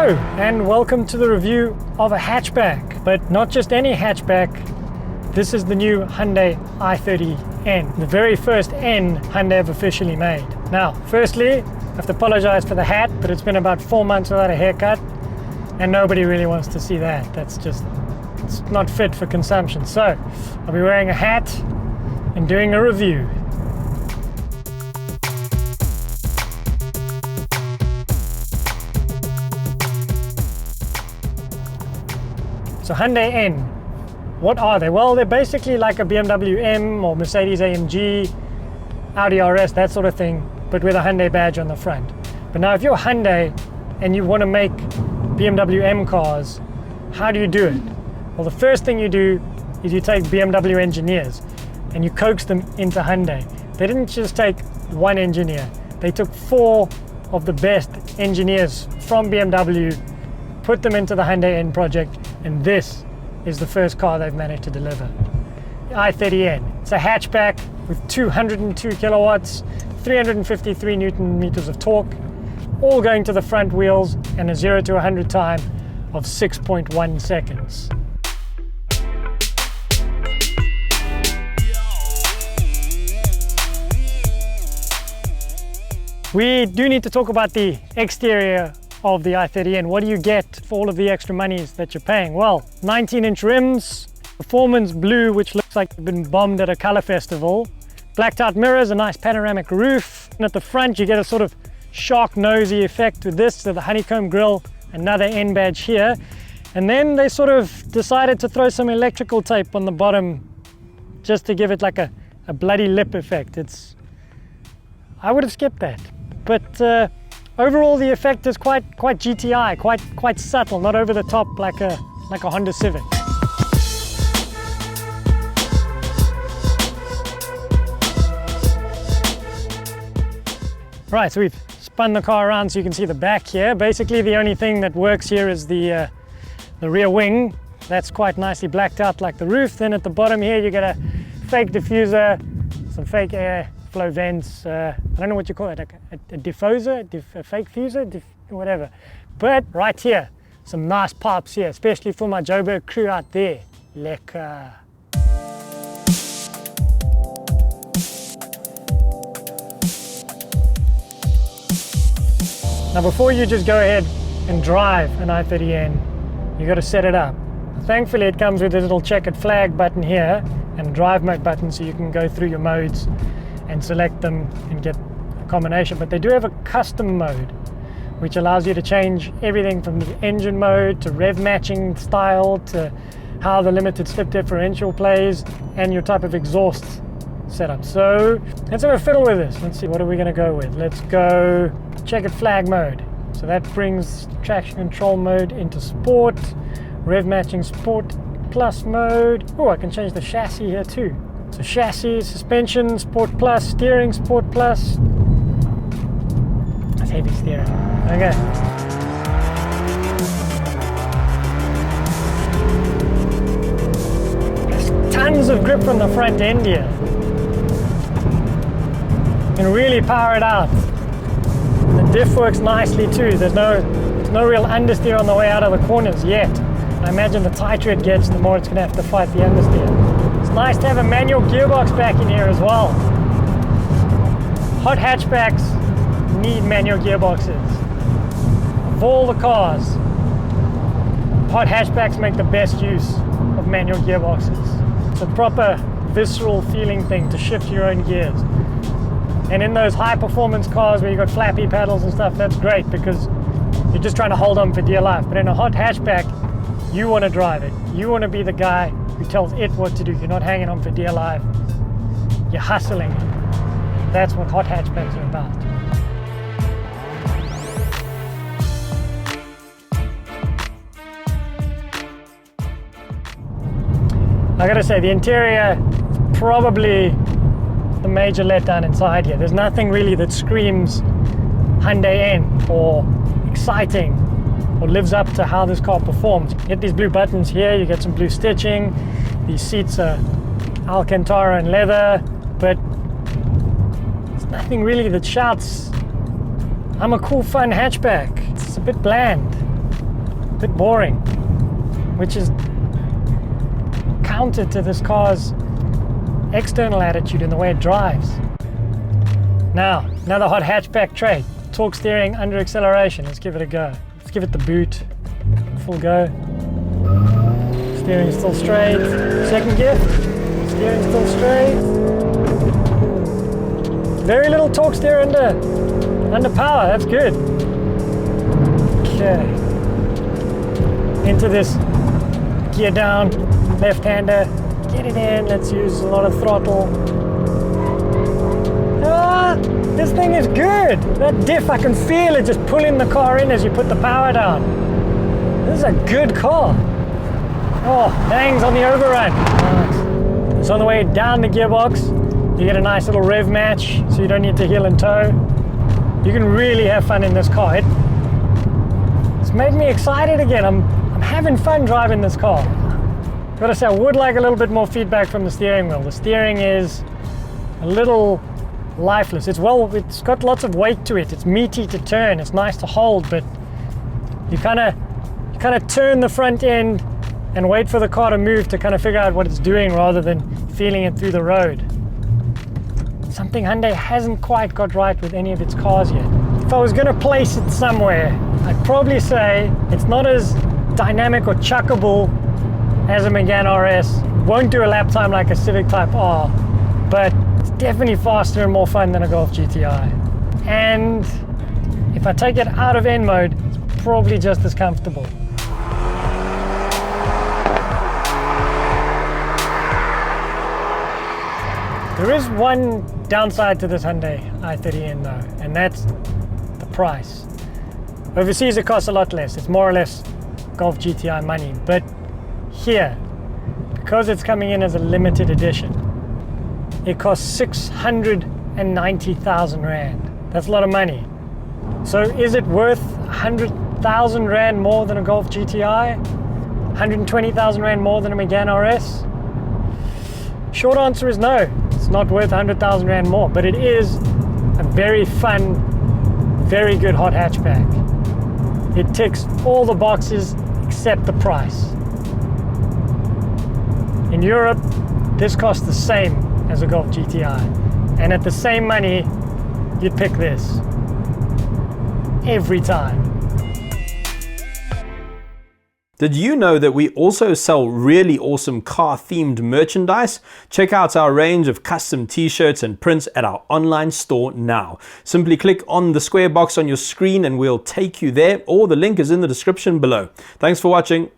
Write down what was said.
Hello and welcome to the review of a hatchback, but not just any hatchback. This is the new Hyundai i30 N, the very first N Hyundai have officially made. Now, firstly, I have to apologize for the hat, but it's been about 4 months without a haircut and nobody really wants to see that. It's not fit for consumption. So I'll be wearing a hat and doing a review. So Hyundai N, what are they? Well, they're basically like a BMW M or Mercedes AMG, Audi RS, that sort of thing, but with a Hyundai badge on the front. But now if you're Hyundai and you want to make BMW M cars, how do you do it? Well, the first thing you do is you take BMW engineers and you coax them into Hyundai. They didn't just take one engineer, they took 4 of the best engineers from BMW, put them into the Hyundai N project, and this is the first car they've managed to deliver. The i30 N. It's a hatchback with 202 kilowatts, 353 Newton meters of torque, all going to the front wheels, and a 0 to 100 time of 6.1 seconds. We do need to talk about the exterior of the i30 N. What do you get for all of the extra monies that you're paying? Well, 19-inch rims, performance blue, which looks like it's been bombed at a color festival, blacked out mirrors, a nice panoramic roof, and at the front you get a sort of shark nosy effect with this, so the honeycomb grille, another N badge here, and then they sort of decided to throw some electrical tape on the bottom just to give it like a bloody lip effect. I would have skipped that, but overall, the effect is quite GTI, quite subtle, not over the top like a Honda Civic. Right, so we've spun the car around so you can see the back here. Basically, the only thing that works here is the rear wing. That's quite nicely blacked out like the roof. Then at the bottom here, you get a fake diffuser, some fake air flow vents, I don't know what you call it, like a diffuser, a fake fuser, whatever. But right here, some nice pipes here, especially for my Joburg crew out there. Lekker. Now before you just go ahead and drive an i30 N, you got to set it up. Thankfully it comes with a little checkered flag button here and a drive mode button, so you can go through your modes and select them and get a combination. But they do have a custom mode which allows you to change everything from the engine mode to rev matching style to how the limited slip differential plays and your type of exhaust setup. So let's have a fiddle with this. Let's see, what are we going to go with? Let's go checkered flag mode. So that brings traction control mode into sport, rev matching sport plus mode. Oh, I can change the chassis here too. So chassis, suspension, Sport Plus, steering, Sport Plus. That's heavy steering. Okay. There's tons of grip from the front end here. You can really power it out. The diff works nicely too. There's no real understeer on the way out of the corners yet. I imagine the tighter it gets, the more it's going to have to fight the understeer. It's nice to have a manual gearbox back in here as well. Hot hatchbacks need manual gearboxes. Of all the cars, hot hatchbacks make the best use of manual gearboxes. It's a proper visceral feeling thing to shift your own gears. And in those high performance cars where you've got flappy pedals and stuff, that's great because you're just trying to hold on for dear life. But in a hot hatchback, you want to drive it. You want to be the guy who tells it what to do. You're not hanging on for dear life. You're hustling. That's what hot hatchbacks are about. I gotta say, the interior is probably the major letdown inside here. There's nothing really that screams Hyundai N or exciting or lives up to how this car performs. You get these blue buttons here, you get some blue stitching. These seats are Alcantara and leather, but there's nothing really that shouts, I'm a cool, fun hatchback. It's a bit bland. bit boring, which is counter to this car's external attitude and the way it drives. Now, another hot hatchback trait, torque steering under acceleration. Let's give it a go. Let's give it the boot. Full go. Steering is still straight. Second gear. Steering still straight. Very little torque steer under power. That's good. Okay. Into this gear down, left-hander. Get it in. Let's use a lot of throttle. This thing is good. That diff, I can feel it just pulling the car in as you put the power down. This is a good car. Oh, bangs on the overrun. Nice. It's on the way down the gearbox. You get a nice little rev match, so you don't need to heel and toe. You can really have fun in this car. It's made me excited again. I'm having fun driving this car. Gotta say, I would like a little bit more feedback from the steering wheel. The steering is a little lifeless. It's got lots of weight to it. It's meaty to turn. It's nice to hold, but you kind of turn the front end and wait for the car to move to kind of figure out what it's doing rather than feeling it through the road. Something Hyundai hasn't quite got right with any of its cars yet. If I was going to place it somewhere, I'd probably say it's not as dynamic or chuckable as a Megane RS. Won't do a lap time like a Civic Type R, but it's definitely faster and more fun than a Golf GTI. And if I take it out of N mode, it's probably just as comfortable. There is one downside to this Hyundai i30 N though, and that's the price. Overseas it costs a lot less. It's more or less Golf GTI money, but here, because it's coming in as a limited edition, it costs 690,000 Rand. That's a lot of money. So is it worth 100,000 Rand more than a Golf GTI? 120,000 Rand more than a Megane RS? Short answer is no. It's not worth 100,000 Rand more, but it is a very fun, very good hot hatchback. It ticks all the boxes except the price. In Europe, this costs the same as a Golf GTI, and at the same money, you'd pick this every time. Did you know that we also sell really awesome car-themed merchandise? Check out our range of custom t-shirts and prints at our online store now. Simply click on the square box on your screen and we'll take you there, or the link is in the description below. Thanks for watching.